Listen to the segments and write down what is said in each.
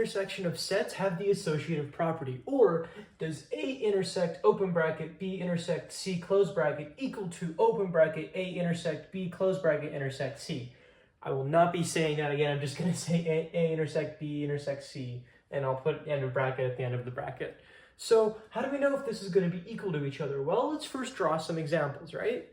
intersection of sets have the associative property? Or does A intersect open bracket B intersect C close bracket equal to open bracket A intersect B close bracket intersect C? I will not be saying that again. I'm just going to say A intersect B intersect C, and I'll put end of bracket at the end of the bracket. So how do we know if this is going to be equal to each other? Well, let's first draw some examples, right?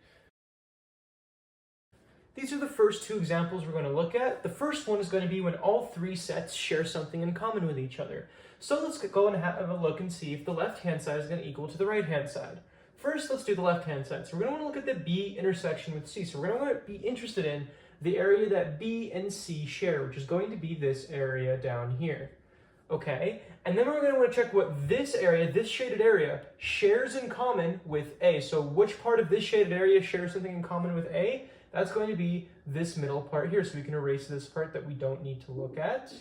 These are the first two examples we're going to look at. The first one is going to be when all three sets share something in common with each other. So let's go and have a look and see if the left-hand side is going to equal to the right-hand side. First, let's do the left-hand side. So we're going to want to look at the B intersection with C. So we're going to want to be interested in the area that B and C share, which is going to be this area down here. Okay, and then we're going to want to check what this area, this shaded area, shares in common with A. So which part of this shaded area shares something in common with A? That's going to be this middle part here, so we can erase this part that we don't need to look at.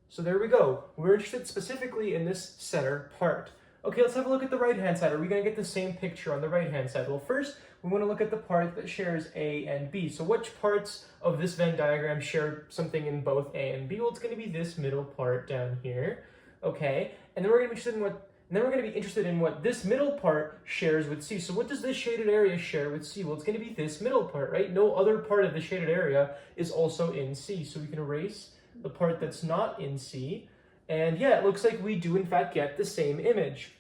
So there we go. We're interested specifically in this center part. Okay, let's have a look at the right-hand side. Are we going to get the same picture on the right-hand side? Well, first, we want to look at the part that shares A and B. So which parts of this Venn diagram share something in both A and B? Well, it's going to be this middle part down here. Okay, and then we're going to be interested in what this middle part shares with C. So what does this shaded area share with C? Well, it's going to be this middle part, right? No other part of the shaded area is also in C. So we can erase the part that's not in C. And yeah, it looks like we do in fact get the same image.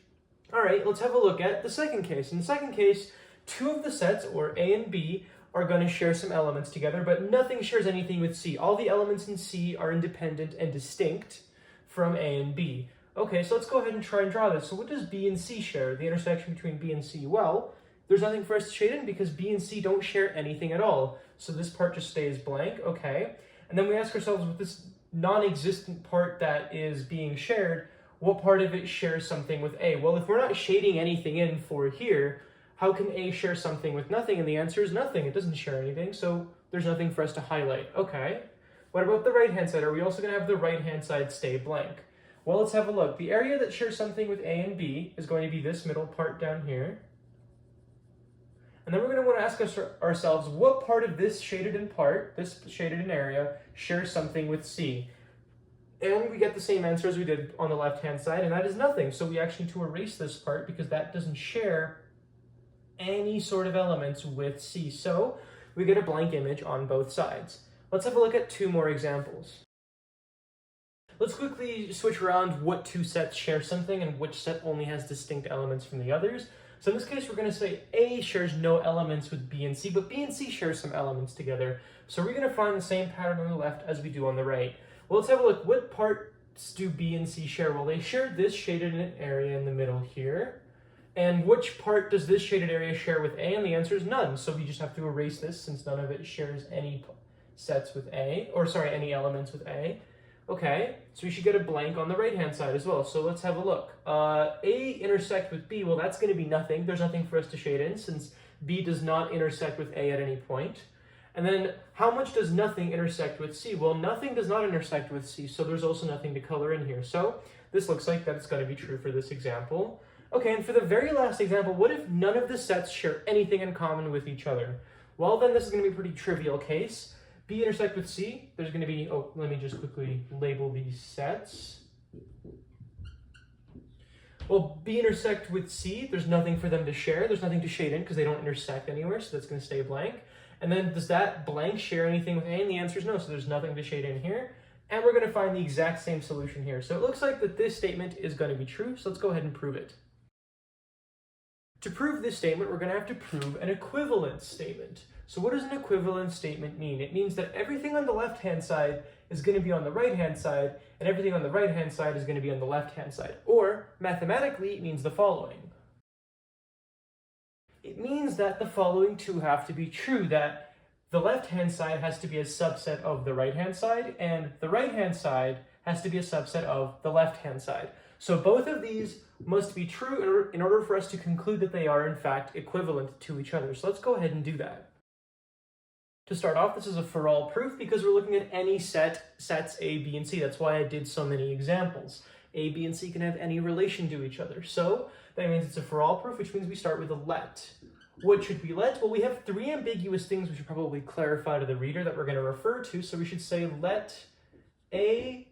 All right, let's have a look at the second case. In the second case, two of the sets, or A and B, are going to share some elements together, but nothing shares anything with C. All the elements in C are independent and distinct from A and B. Okay, so let's go ahead and try and draw this. So what does B and C share, the intersection between B and C? Well, there's nothing for us to shade in because B and C don't share anything at all. So this part just stays blank, okay? And then we ask ourselves, with this non-existent part that is being shared, what part of it shares something with A? Well, if we're not shading anything in for here, how can A share something with nothing? And the answer is nothing. It doesn't share anything, so there's nothing for us to highlight. Okay, what about the right-hand side? Are we also going to have the right-hand side stay blank? Well, let's have a look. The area that shares something with A and B is going to be this middle part down here. And then we're going to want to ask ourselves, what part of this shaded in part, this shaded in area, shares something with C? And we get the same answer as we did on the left-hand side, and that is nothing. So we actually need to erase this part because that doesn't share any sort of elements with C. So we get a blank image on both sides. Let's have a look at two more examples. Let's quickly switch around what two sets share something and which set only has distinct elements from the others. So in this case, we're going to say A shares no elements with B and C, but B and C share some elements together. So we're going to find the same pattern on the left as we do on the right. Well, let's have a look. What parts do B and C share? Well, they share this shaded area in the middle here. And which part does this shaded area share with A? And the answer is none. So we just have to erase this since none of it shares any sets with A, or sorry, any elements with A. Okay, so we should get a blank on the right-hand side as well. So let's have a look. A intersect with B, well, that's going to be nothing. There's nothing for us to shade in since B does not intersect with A at any point. And then how much does nothing intersect with C? Well, nothing does not intersect with C, so there's also nothing to color in here. So this looks like that it's going to be true for this example. Okay, and for the very last example, what if none of the sets share anything in common with each other? Well, then this is going to be a pretty trivial case. B intersect with C, there's going to be, oh, let me just quickly label these sets. Well, B intersect with C, there's nothing for them to share. There's nothing to shade in because they don't intersect anywhere, so that's going to stay blank. And then does that blank share anything with A? And the answer is no, so there's nothing to shade in here. And we're going to find the exact same solution here. So it looks like that this statement is going to be true, so let's go ahead and prove it. To prove this statement, we're going to have to prove an equivalence statement. So what does an equivalence statement mean? It means that everything on the left-hand side is going to be on the right-hand side, and everything on the right-hand side is going to be on the left-hand side. Or, mathematically, it means the following. It means that the following two have to be true, that the left-hand side has to be a subset of the right-hand side, and the right-hand side has to be a subset of the left-hand side. So both of these must be true in order for us to conclude that they are, in fact, equivalent to each other. So let's go ahead and do that. To start off, this is a for all proof because we're looking at any sets A, B, and C. That's why I did so many examples. A, B, and C can have any relation to each other. So that means it's a for all proof, which means we start with a let. What should we let? Well, we have three ambiguous things we should probably clarify to the reader that we're going to refer to. So we should say let A,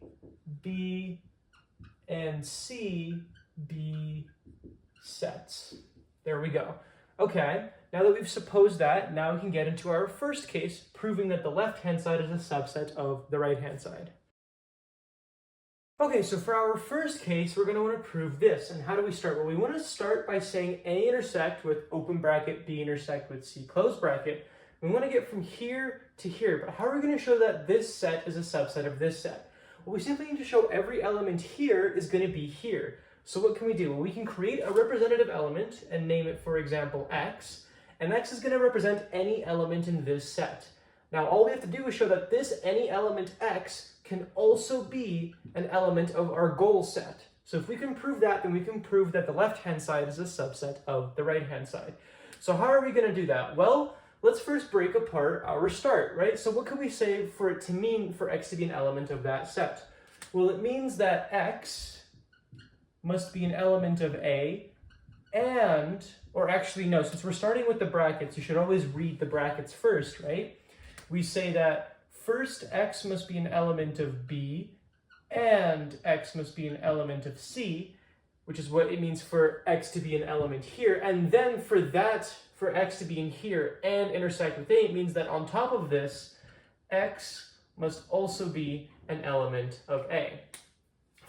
B, and C be sets. There we go. Okay, now that we've supposed that, now we can get into our first case, proving that the left-hand side is a subset of the right-hand side. Okay, so for our first case, we're going to want to prove this. And how do we start? Well, we want to start by saying A intersect with open bracket, B intersect with C close bracket. We want to get from here to here, but how are we going to show that this set is a subset of this set? Well, we simply need to show every element here is going to be here. So what can we do? Well, we can create a representative element and name it, for example, x, and x is going to represent any element in this set. Now, all we have to do is show that this any element x can also be an element of our goal set. So if we can prove that, then we can prove that the left-hand side is a subset of the right-hand side. So how are we going to do that? Well, let's first break apart our start, right? So what can we say for it to mean for x to be an element of that set? Well, it means that x must be an element of A and, or actually no, since we're starting with the brackets, you should always read the brackets first, right? We say that first x must be an element of B and x must be an element of C, which is what it means for x to be an element here. And then for x to be in here and intersect with A, it means that on top of this, x must also be an element of A.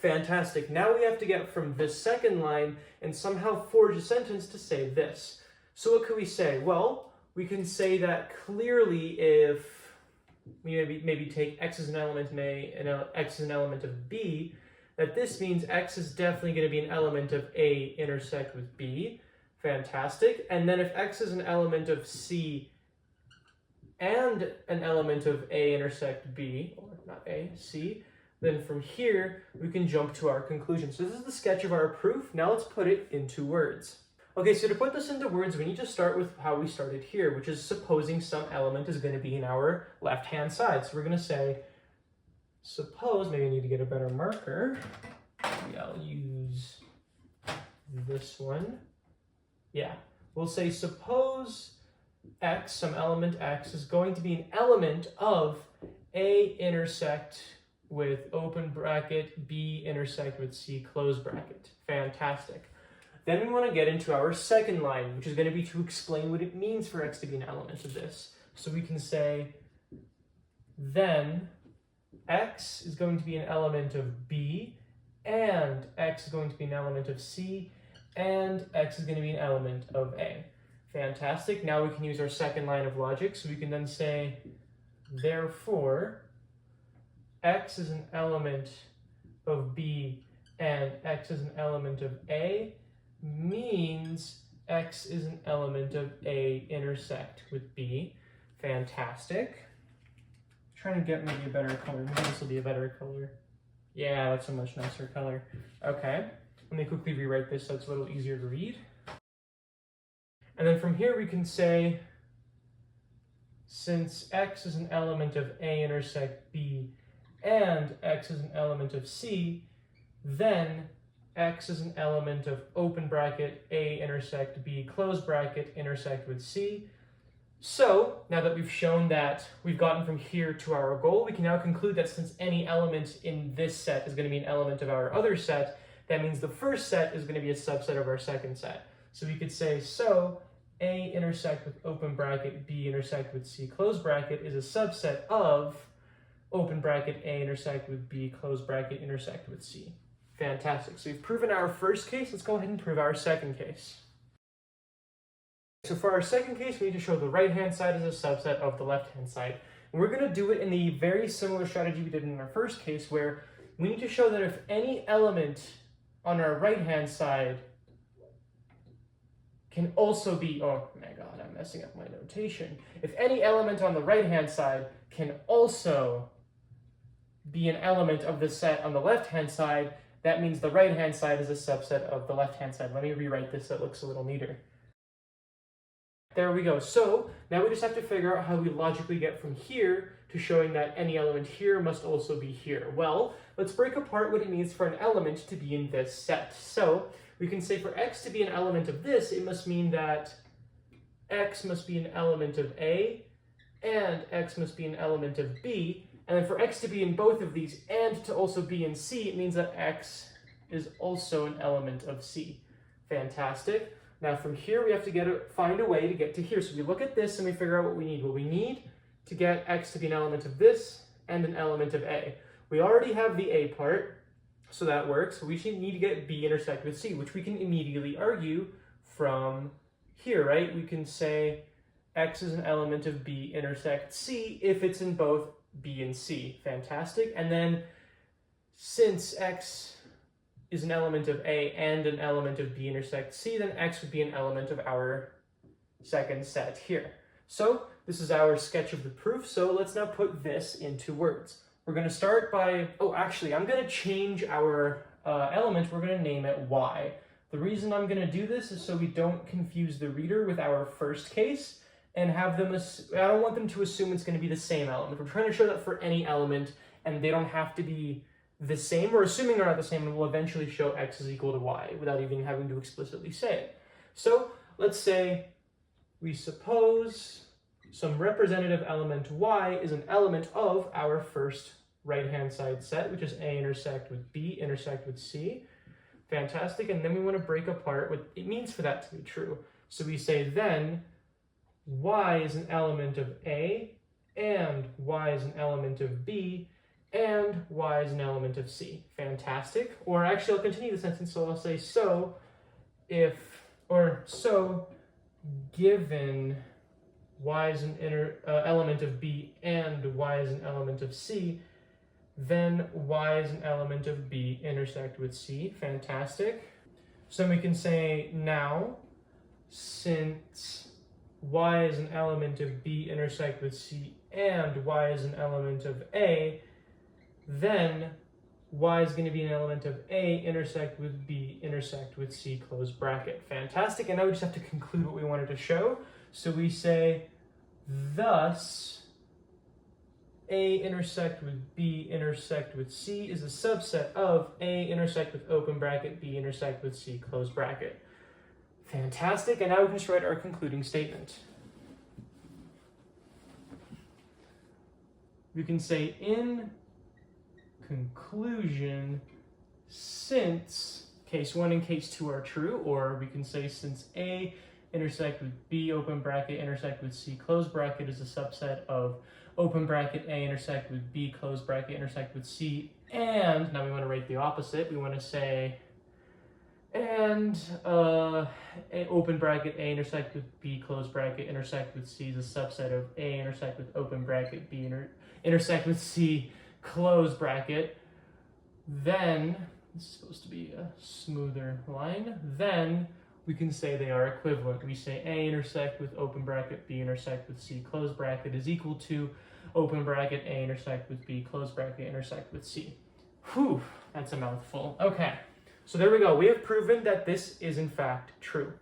Fantastic. Now we have to get from this second line and somehow forge a sentence to say this. So what could we say? Well, we can say that clearly if we maybe take x as an element in A and x as an element of B, that this means x is definitely going to be an element of A intersect with B. Fantastic. And then if x is an element of C and an element of A intersect B, or not A, C, then from here we can jump to our conclusion. So this is the sketch of our proof. Now let's put it into words. Okay, so to put this into words, we need to start with how we started here, which is supposing some element is going to be in our left-hand side. So we're going to say, suppose, maybe I need to get a better marker. Maybe I'll use this one. Yeah, we'll say suppose x, some element x, is going to be an element of A intersect with open bracket, B intersect with C close bracket. Fantastic. Then we want to get into our second line, which is going to be to explain what it means for x to be an element of this. So we can say, then x is going to be an element of B, and x is going to be an element of C, and x is going to be an element of A. Fantastic. Now we can use our second line of logic. So we can then say, therefore, x is an element of B, and x is an element of A, means x is an element of A intersect with B. Fantastic. Trying to get maybe a better color. Maybe this will be a better color. Yeah, that's a much nicer color. Okay, let me quickly rewrite this so it's a little easier to read. And then from here we can say, since x is an element of A intersect B and x is an element of C, then x is an element of open bracket A intersect B close bracket intersect with C. So now that we've shown that we've gotten from here to our goal, we can now conclude that since any element in this set is going to be an element of our other set, that means the first set is going to be a subset of our second set. So we could say, so A intersect with open bracket B intersect with C close bracket is a subset of open bracket A intersect with B close bracket intersect with C. Fantastic. So we've proven our first case. Let's go ahead and prove our second case. So for our second case, we need to show the right-hand side is a subset of the left-hand side. And we're going to do it in the very similar strategy we did in our first case, where we need to show that if any element on our right-hand side can also be, oh my god, I'm messing up my notation. If any element on the right-hand side can also be an element of the set on the left-hand side, that means the right-hand side is a subset of the left-hand side. Let me rewrite this so it looks a little neater. There we go. So now we just have to figure out how we logically get from here to showing that any element here must also be here. Well, let's break apart what it means for an element to be in this set. So we can say for x to be an element of this, it must mean that x must be an element of A and x must be an element of B. And then for x to be in both of these and to also be in C, it means that x is also an element of C. Fantastic. Now from here, we have to find a way to get to here. So we look at this and we figure out what we need. Well, we need to get x to be an element of this and an element of A. We already have the A part, so that works. We should need to get B intersect with C, which we can immediately argue from here, right? We can say x is an element of B intersect C if it's in both B and C. Fantastic. And then since x is an element of A and an element of B intersect C, then x would be an element of our second set here. So this is our sketch of the proof. So let's now put this into words. We're going to start by, I'm going to change our element. We're going to name it y. The reason I'm going to do this is so we don't confuse the reader with our first case and have them, I don't want them to assume it's going to be the same element. We're trying to show that for any element, and they don't have to be the same. We're assuming they're not the same, and we'll eventually show x is equal to y without even having to explicitly say it. So let's say we suppose some representative element y is an element of our first right-hand side set, which is A intersect with B intersect with C. Fantastic. And then we want to break apart what it means for that to be true. So we say then y is an element of A, and y is an element of B, and y is an element of C. Fantastic. Or actually, I'll continue the sentence, so I'll say given y is an element of B and y is an element of C, then y is an element of B intersect with C. Fantastic. So then we can say now, since y is an element of B intersect with C and y is an element of A, then y is going to be an element of A intersect with B intersect with C, close bracket. Fantastic. And now we just have to conclude what we wanted to show. So we say, thus, A intersect with B intersect with C is a subset of A intersect with open bracket, B intersect with C, close bracket. Fantastic. And now we can just write our concluding statement. We can say in conclusion, since case 1 and case 2 are true, or we can say since A intersect with B open bracket intersect with C close bracket is a subset of open bracket A intersect with B close bracket intersect with C, and now we want to write the opposite. We want to say and open bracket A intersect with B close bracket intersect with C is a subset of A intersect with open bracket B intersect with C close bracket. Then this is supposed to be a smoother line. Then we can say they are equivalent. We say A intersect with open bracket B intersect with C close bracket is equal to open bracket A intersect with B close bracket intersect with C. Whew, that's a mouthful. Okay, so there we go. We have proven that this is in fact true.